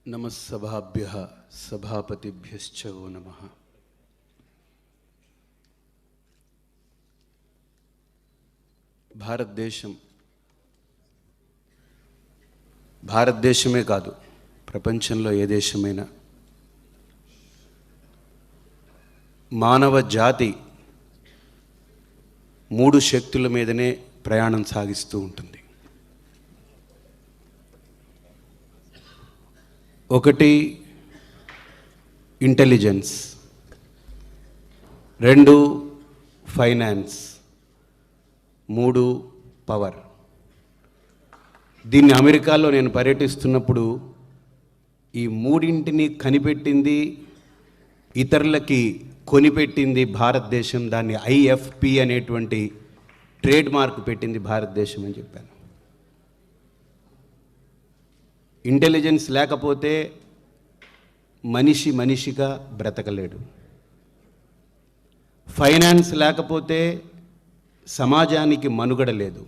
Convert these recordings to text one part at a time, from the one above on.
నమస్సభాభ్యః సభాపతిభ్యశ్చ వో నమః. భారతదేశమే కాదు, ప్రపంచంలో ఏ దేశమైనా మానవ జాతి మూడు శక్తుల మీదనే ప్రయాణం సాగిస్తూ ఉంటుంది. ఒకటి ఇంటెలిజెన్స్, రెండు ఫైనాన్స్, మూడు పవర్. దీన్ని అమెరికాలో నేను పర్యటిస్తున్నప్పుడు ఈ మూడింటిని కనిపెట్టింది, ఇతరులకి కొనిపెట్టింది భారతదేశం. దాన్ని IFP అనేటువంటి ట్రేడ్ మార్క్ పెట్టింది భారతదేశం అని చెప్పాను. ఇంటెలిజెన్స్ లేకపోతే మనిషిగా బ్రతకలేడు. ఫైనాన్స్ లేకపోతే సమాజానికి మనుగడ లేదు.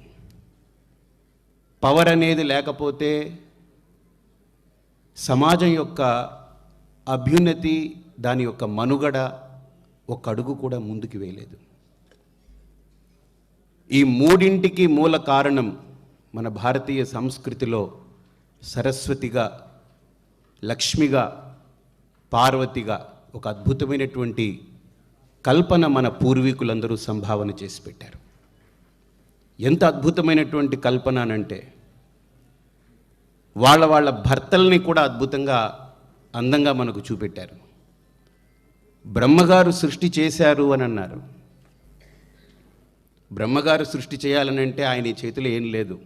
పవర్ అనేది లేకపోతే సమాజం యొక్క అభ్యున్నతి, దాని యొక్క మనుగడ ఒక అడుగు కూడా ముందుకు వేయలేదు. ఈ మూడింటికి మూల కారణం మన భారతీయ సంస్కృతిలో సరస్వతిగా, లక్ష్మిగా, పార్వతిగా ఒక అద్భుతమైనటువంటి కల్పన మన పూర్వీకులందరూ సంభావన చేసి పెట్టారు. ఎంత అద్భుతమైనటువంటి కల్పన అనంటే వాళ్ళ భర్తల్ని కూడా అద్భుతంగా, అందంగా మనకు చూపెట్టారు. బ్రహ్మగారు సృష్టి చేశారు అని అన్నారు. బ్రహ్మగారు సృష్టి చేయాలనంటే ఆయన చేతిలో ఏం లేదు,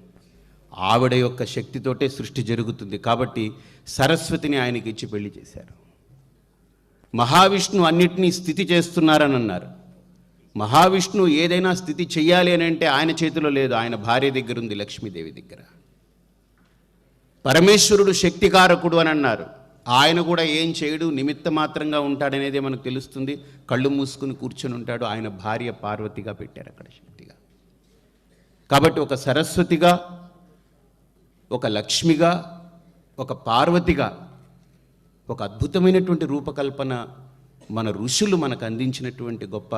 ఆవిడ యొక్క శక్తితోటే సృష్టి జరుగుతుంది. కాబట్టి సరస్వతిని ఆయనకి ఇచ్చి పెళ్లి చేశారు. మహావిష్ణు అన్నిటినీ స్థితి చేస్తున్నారని అన్నారు. మహావిష్ణు ఏదైనా స్థితి చెయ్యాలి అని అంటే ఆయన చేతిలో లేదు, ఆయన భార్య దగ్గర ఉంది, లక్ష్మీదేవి దగ్గర. పరమేశ్వరుడు శక్తికారకుడు అని అన్నారు. ఆయన కూడా ఏం చేయడు, నిమిత్త మాత్రంగా ఉంటాడనేదే మనకు తెలుస్తుంది. కళ్ళు మూసుకుని కూర్చొని ఉంటాడు. ఆయన భార్య పార్వతిగా పెట్టారు అక్కడ శక్తిగా. కాబట్టి ఒక సరస్వతిగా, ఒక లక్ష్మిగా, ఒక పార్వతిగా ఒక అద్భుతమైనటువంటి రూపకల్పన మన ఋషులు మనకు అందించినటువంటి గొప్ప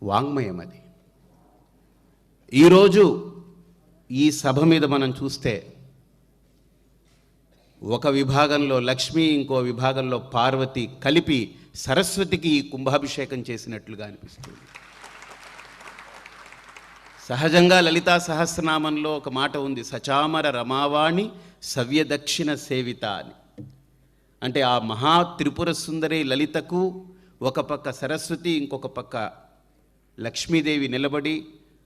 వాంగ్మయం అది. ఈరోజు ఈ సభ మీద మనం చూస్తే ఒక విభాగంలో లక్ష్మి, ఇంకో విభాగంలో పార్వతి కలిపి సరస్వతికి ఈ కుంభాభిషేకం చేసినట్లుగా అనిపిస్తుంది. సహజంగా లలితా సహస్రనామంలో ఒక మాట ఉంది, సచామర రమావాణి సవ్యదక్షిణ సేవిత అని. అంటే ఆ మహా త్రిపుర సుందరి లలితకు ఒక పక్క సరస్వతి, ఇంకొక పక్క లక్ష్మీదేవి నిలబడి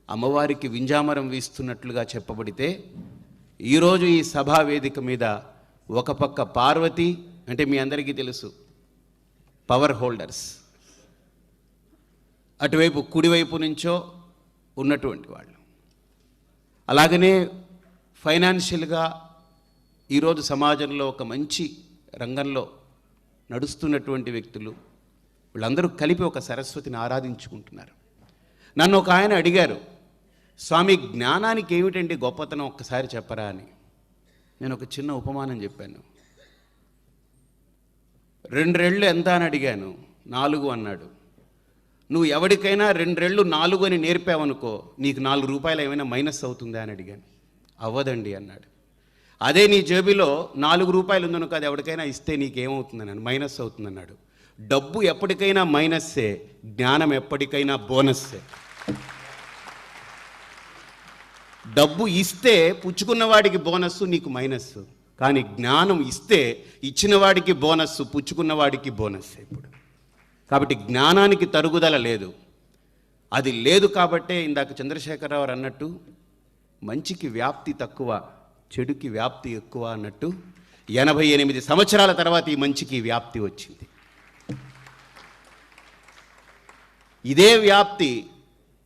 అమ్మవారికి వింజామరం వీస్తున్నట్లుగా చెప్పబడితే, ఈరోజు ఈ సభా వేదిక మీద ఒక పక్క పార్వతి, అంటే మీ అందరికీ తెలుసు పవర్ హోల్డర్స్, అటువైపు కుడివైపు నుంచో ఉన్నటువంటి వాళ్ళు. అలాగనే ఫైనాన్షియల్గా ఈరోజు సమాజంలో ఒక మంచి రంగంలో నడుస్తున్నటువంటి వ్యక్తులు, వీళ్ళందరూ కలిపి ఒక సరస్వతిని ఆరాధించుకుంటున్నారు. నన్ను ఒక ఆయన అడిగారు, స్వామి జ్ఞానానికి ఏమిటండి గొప్పతనం ఒక్కసారి చెప్పరా అని. నేను ఒక చిన్న ఉపమానం చెప్పాను. 2 రెళ్ళు ఎంత అని అడిగాను. 4 అన్నాడు. నువ్వు ఎవరికైనా 2 రెళ్ళు 4 అని నేర్పావనుకో, నీకు 4 రూపాయలు ఏమైనా మైనస్ అవుతుందా అని అడిగాను. అవ్వదండి అన్నాడు. అదే నీ జేబులో 4 రూపాయలు ఉందనుకో, అది ఎవరికైనా ఇస్తే నీకేమవుతుందన్నాను, మైనస్ అవుతుందన్నాడు. డబ్బు ఎప్పటికైనా మైనస్సే, జ్ఞానం ఎప్పటికైనా బోనస్సే. డబ్బు ఇస్తే పుచ్చుకున్నవాడికి బోనస్సు, నీకు మైనస్. కానీ జ్ఞానం ఇస్తే ఇచ్చినవాడికి బోనస్సు, పుచ్చుకున్నవాడికి బోనస్సే ఇప్పుడు. కాబట్టి జ్ఞానానికి తరుగుదల లేదు. అది లేదు కాబట్టే ఇందాక చంద్రశేఖరరావు అన్నట్టు మంచికి వ్యాప్తి తక్కువ, చెడుకి వ్యాప్తి ఎక్కువ అన్నట్టు 88 సంవత్సరాల తర్వాత ఈ మంచికి వ్యాప్తి వచ్చింది. ఇదే వ్యాప్తి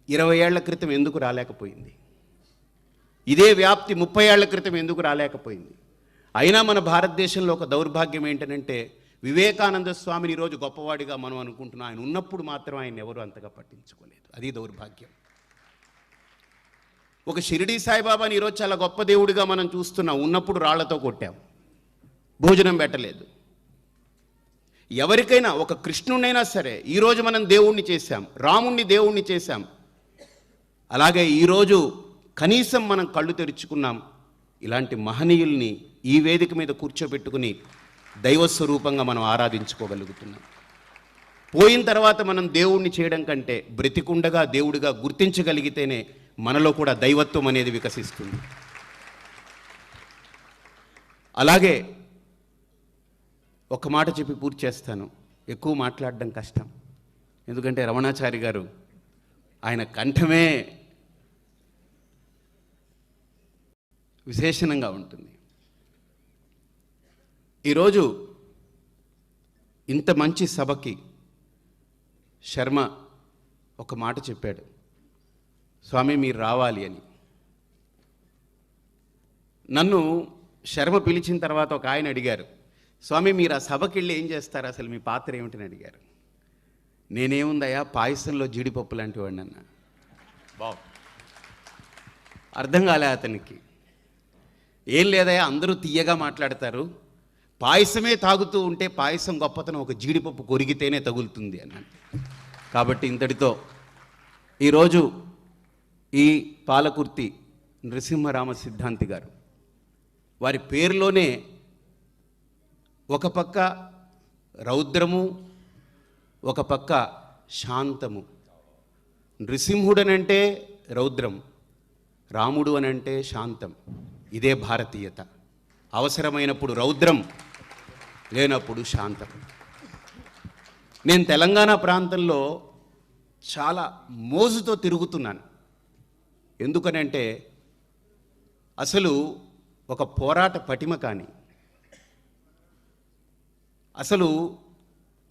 20 ఏళ్ల క్రితం ఎందుకు రాలేకపోయింది? ఇదే వ్యాప్తి 30 ఏళ్ల క్రితం ఎందుకు రాలేకపోయింది? అయినా మన భారతదేశంలో ఒక దౌర్భాగ్యం ఏంటంటే, వివేకానంద స్వామిని ఈరోజు గొప్పవాడిగా మనం అనుకుంటున్నాం. ఆయన ఉన్నప్పుడు మాత్రం ఆయన ఎవరు అంతగా పట్టించుకోలేదు. అది దౌర్భాగ్యం. ఒక షిరిడి సాయిబాబాని ఈరోజు చాలా గొప్ప దేవుడిగా మనం చూస్తున్నాం. ఉన్నప్పుడు రాళ్లతో కొట్టాం. భోజనం పెట్టలేదు. ఎవరికైనా ఒక కృష్ణునైనా సరే ఈరోజు మనం దేవుణ్ణి చేశాం, రాముణ్ణి దేవుణ్ణి చేశాం. అలాగే ఈరోజు కనీసం మనం కళ్ళు తెరుచుకున్నాం. ఇలాంటి మహనీయుల్ని ఈ వేదిక మీద కూర్చోబెట్టుకుని దైవస్వరూపంగా మనం ఆరాధించుకోగలుగుతున్నాం. పోయిన తర్వాత మనం దేవుణ్ణి చేయడం కంటే బ్రతికుండగా దేవుడిగా గుర్తించగలిగితేనే మనలో కూడా దైవత్వం అనేది వికసిస్తుంది. అలాగే ఒక మాట చెప్పి పూర్తి చేస్తాను. ఎక్కువ మాట్లాడడం కష్టం, ఎందుకంటే రమణాచారి గారు ఆయన కంఠమే విశేషణంగా ఉంటుంది. ఈరోజు ఇంత మంచి సభకి శర్మ ఒక మాట చెప్పాడు, స్వామి మీరు రావాలి అని. నన్ను శర్మ పిలిచిన తర్వాత ఒక ఆయన అడిగారు, స్వామి మీరు ఆ సభకి వెళ్ళి ఏం చేస్తారు, అసలు మీ పాత్ర ఏమిటని అడిగారు. నేనేముందయ్యా పాయసంలో జీడిపప్పు లాంటి వాడిని అన్న. బావ్ అర్థం కాలే అతనికి. ఏం లేదయ్యా అందరూ తీయగా మాట్లాడతారు, పాయసమే తాగుతూ ఉంటే పాయసం గొప్పతనం ఒక జీడిపప్పు కొరిగితేనే తగులుతుంది అన్నాడు. కాబట్టి ఇంతటితో ఈరోజు ఈ పాలకుర్తి నృసింహరామ సిద్ధాంతి గారు వారి పేరులోనే ఒక పక్క రౌద్రము, ఒక పక్క శాంతము. నృసింహుడనంటే రౌద్రం, రాముడు అనంటే శాంతం. ఇదే భారతీయత. అవసరమైనప్పుడు రౌద్రం, లేనప్పుడు శాంతం. నేను తెలంగాణ ప్రాంతంలో చాలా మోజుతో తిరుగుతున్నాను. ఎందుకనంటే అసలు ఒక పోరాట పటిమ కానీ, అసలు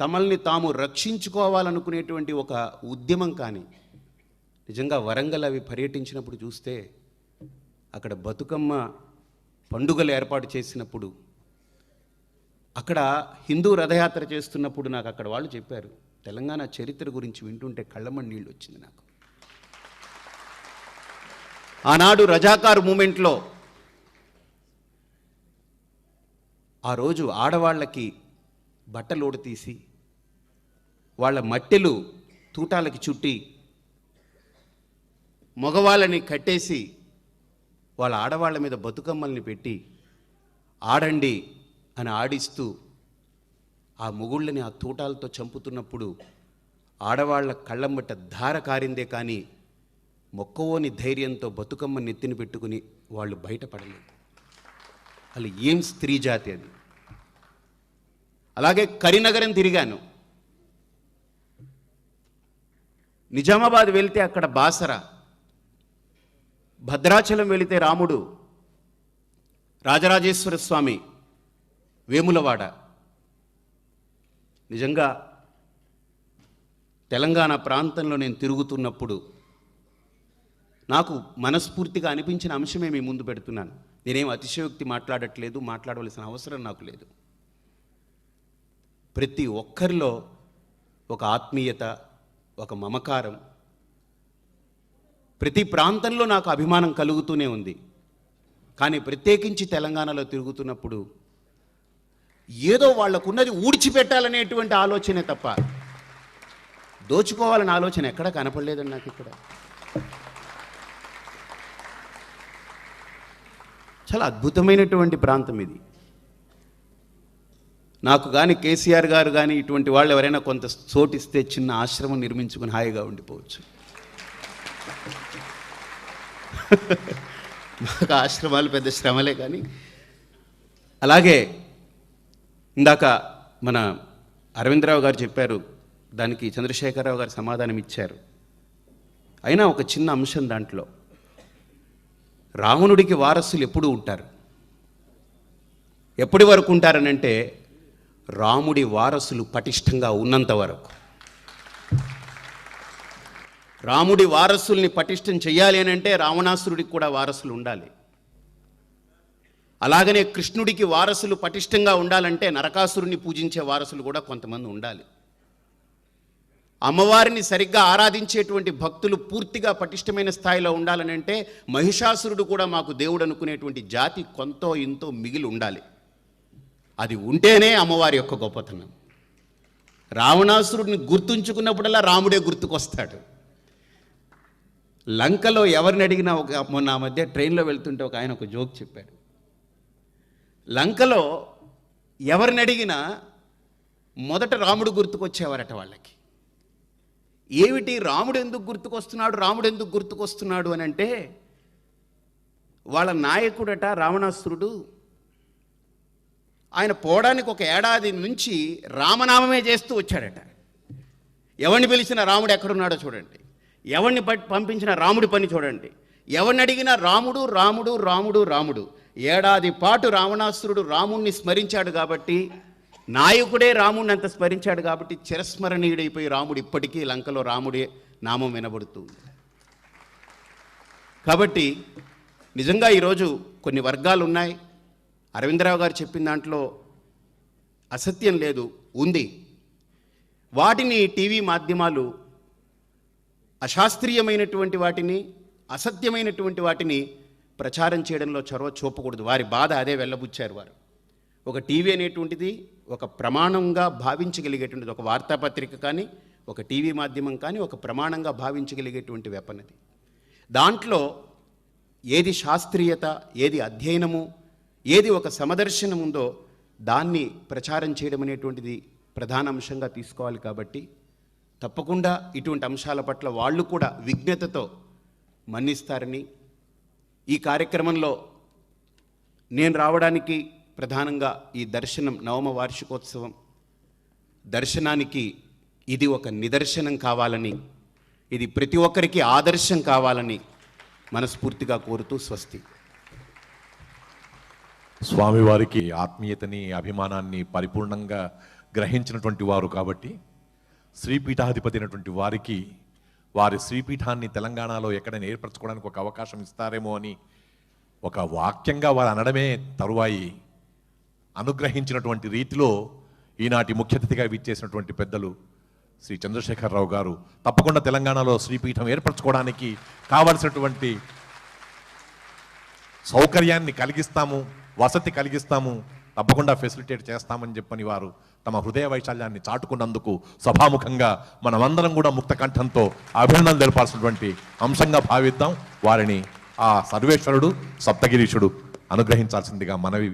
తమల్ని తాము రక్షించుకోవాలనుకునేటువంటి ఒక ఉద్యమం కానీ, నిజంగా వరంగల్ అవి పర్యటించినప్పుడు చూస్తే అక్కడ బతుకమ్మ పండుగలు ఏర్పాటు చేసినప్పుడు, అక్కడ హిందూ రథయాత్ర చేస్తున్నప్పుడు నాకు అక్కడ వాళ్ళు చెప్పారు, తెలంగాణ చరిత్ర గురించి వింటుంటే కళ్ళమని నీళ్ళు వచ్చింది నాకు. ఆనాడు రజాకార్ మూమెంట్లో ఆ రోజు ఆడవాళ్ళకి బట్టలోడు తీసి వాళ్ళ మట్టెలు తూటాలకి చుట్టి మగవాళ్ళని కట్టేసి వాళ్ళ ఆడవాళ్ళ మీద బతుకమ్మల్ని పెట్టి ఆడండి అని ఆడిస్తూ ఆ మొగుళ్ళని ఆ తూటాలతో చంపుతున్నప్పుడు ఆడవాళ్ళ కళ్ళమ్మట ధార కారిందే కానీ మొక్కవోని ధైర్యంతో బతుకమ్మ నెత్తిని పెట్టుకుని వాళ్ళు బయటపడలేదు. అసలు ఏం స్త్రీ జాతి అది. అలాగే కరీంనగరం తిరిగాను. నిజామాబాద్ వెళ్తే అక్కడ బాసర, భద్రాచలం వెళితే రాముడు, రాజరాజేశ్వర స్వామి, వేములవాడ. నిజంగా తెలంగాణ ప్రాంతంలో నేను తిరుగుతున్నప్పుడు నాకు మనస్ఫూర్తిగా అనిపించిన అంశమే మీ ముందు పెడుతున్నాను. నేనేం అతిశయోక్తి మాట్లాడట్లేదు, మాట్లాడవలసిన అవసరం నాకు లేదు. ప్రతి ఒక్కరిలో ఒక ఆత్మీయత, ఒక మమకారం, ప్రతి ప్రాంతంలో నాకు అభిమానం కలుగుతూనే ఉంది. కానీ ప్రత్యేకించి తెలంగాణలో తిరుగుతున్నప్పుడు ఏదో వాళ్ళకున్నది ఊడ్చిపెట్టాలనేటువంటి ఆలోచనే తప్ప దోచుకోవాలనే ఆలోచన ఎక్కడ కనపడలేదండి నాకు. ఇక్కడ చాలా అద్భుతమైనటువంటి ప్రాంతం ఇది. నాకు కానీ కేసీఆర్ గారు కానీ ఇటువంటి వాళ్ళు ఎవరైనా కొంత చోటిస్తే చిన్న ఆశ్రమం నిర్మించుకుని హాయిగా ఉండిపోవచ్చు. మాకు ఆశ్రమాలు పెద్ద శ్రమలే. కానీ అలాగే ఇందాక మన అరవిందరావు గారు చెప్పారు, దానికి చంద్రశేఖరరావు గారు సమాధానం ఇచ్చారు. అయినా ఒక చిన్న అంశం దాంట్లో, రావణుడికి వారసులు ఎప్పుడు ఉంటారు, ఎప్పటి వరకు ఉంటారనంటే రాముడి వారసులు పటిష్టంగా ఉన్నంత వరకు. రాముడి వారసుల్ని పటిష్టం చెయ్యాలి అని అంటే రావణాసురుడికి కూడా వారసులు ఉండాలి. అలాగనే కృష్ణుడికి వారసులు పటిష్టంగా ఉండాలంటే నరకాసురుని పూజించే వారసులు కూడా కొంతమంది ఉండాలి. అమ్మవారిని సరిగ్గా ఆరాధించేటువంటి భక్తులు పూర్తిగా పటిష్టమైన స్థాయిలో ఉండాలని అంటే మహిషాసురుడు కూడా మాకు దేవుడు అనుకునేటువంటి జాతి కొంతో ఇంతో మిగిలి ఉండాలి. అది ఉంటేనే అమ్మవారి యొక్క గొప్పతనం. రావణాసురుడిని గుర్తుంచుకున్నప్పుడల్లా రాముడే గుర్తుకొస్తాడు. లంకలో ఎవరిని అడిగినా మొన్న ఆ మధ్య ట్రైన్లో వెళ్తుంటే ఒక ఆయన ఒక జోక్ చెప్పాడు. లంకలో ఎవరిని అడిగినా మొదట రాముడు గుర్తుకొచ్చేవారట వాళ్ళకి. ఏమిటి రాముడు ఎందుకు గుర్తుకొస్తున్నాడు, రాముడు ఎందుకు గుర్తుకొస్తున్నాడు అని అంటే, వాళ్ళ నాయకుడట రావణాసురుడు, ఆయన పోవడానికి ఒక ఏడాది నుంచి రామనామమే చేస్తూ వచ్చాడట. ఎవరిని పిలిచినా రాముడు ఎక్కడున్నాడో చూడండి, ఎవరిని పంపించిన రాముడి పని చూడండి, ఎవరిని అడిగినా రాముడు రాముడు రాముడు రాముడు. ఏడాది పాటు రావణాసురుడు రాముణ్ణి స్మరించాడు కాబట్టి, నాయకుడే రాముడిని అంత స్మరించాడు కాబట్టి చిరస్మరణీయుడైపోయి రాముడు ఇప్పటికీ లంకలో రాముడే నామం వినబడుతుంది. కాబట్టి నిజంగా ఈరోజు కొన్ని వర్గాలు ఉన్నాయి. అరవిందరావు గారు చెప్పిన దాంట్లో అసత్యం లేదు, ఉంది. వాటిని టీవీ మాధ్యమాలు అశాస్త్రీయమైనటువంటి వాటిని, అసత్యమైనటువంటి వాటిని ప్రచారం చేయడంలో చొరవ చూపకూడదు. వారి బాధ అదే వెళ్ళబుచ్చారు వారు. ఒక టీవీ అనేటువంటిది ఒక ప్రమాణంగా భావించగలిగేటువంటిది, ఒక వార్తాపత్రిక కానీ ఒక టీవీ మాధ్యమం కానీ ఒక ప్రమాణంగా భావించగలిగేటువంటి వెపన్ అది. దాంట్లో ఏది శాస్త్రీయత, ఏది అధ్యయనము, ఏది ఒక సమదర్శనం ఉందో దాన్ని ప్రచారం చేయడం అనేటువంటిది ప్రధాన అంశంగా తీసుకోవాలి. కాబట్టి తప్పకుండా ఇటువంటి అంశాల పట్ల వాళ్ళు కూడా విజ్ఞతతో మన్నిస్తారని, ఈ కార్యక్రమంలో నేను రావడానికి ప్రధానంగా ఈ దర్శనం నవమ వార్షికోత్సవం దర్శనానికి ఇది ఒక నిదర్శనం కావాలని, ఇది ప్రతి ఒక్కరికి ఆదర్శం కావాలని మనస్ఫూర్తిగా కోరుతూ స్వస్తి. స్వామివారికి ఆత్మీయతని, అభిమానాన్ని పరిపూర్ణంగా గ్రహించినటువంటి వారు కాబట్టి శ్రీపీఠాధిపతి అయినటువంటి వారికి వారి శ్రీపీఠాన్ని తెలంగాణలో ఎక్కడైనా ఏర్పరచుకోవడానికి ఒక అవకాశం ఇస్తారేమో అని ఒక వాక్యంగా వారు అనడమే తరువాయి అనుగ్రహించినటువంటి రీతిలో ఈనాటి ముఖ్య అతిథిగా విచ్చేసినటువంటి పెద్దలు శ్రీ చంద్రశేఖరరావు గారు తప్పకుండా తెలంగాణలో శ్రీపీఠం ఏర్పరచుకోవడానికి కావలసినటువంటి సౌకర్యాన్ని కలిగిస్తాము, వసతి కలిగిస్తాము, తప్పకుండా ఫెసిలిటేట్ చేస్తామని చెప్పని వారు తమ హృదయ వైశాల్యాన్ని చాటుకున్నందుకు సభాముఖంగా మనమందరం కూడా ముక్త కంఠంతో అభినందనలు తెలపాల్సినటువంటి అంశంగా భావిద్దాం. వారిని ఆ సర్వేశ్వరుడు సప్తగిరీశుడు అనుగ్రహించాల్సిందిగా మనవి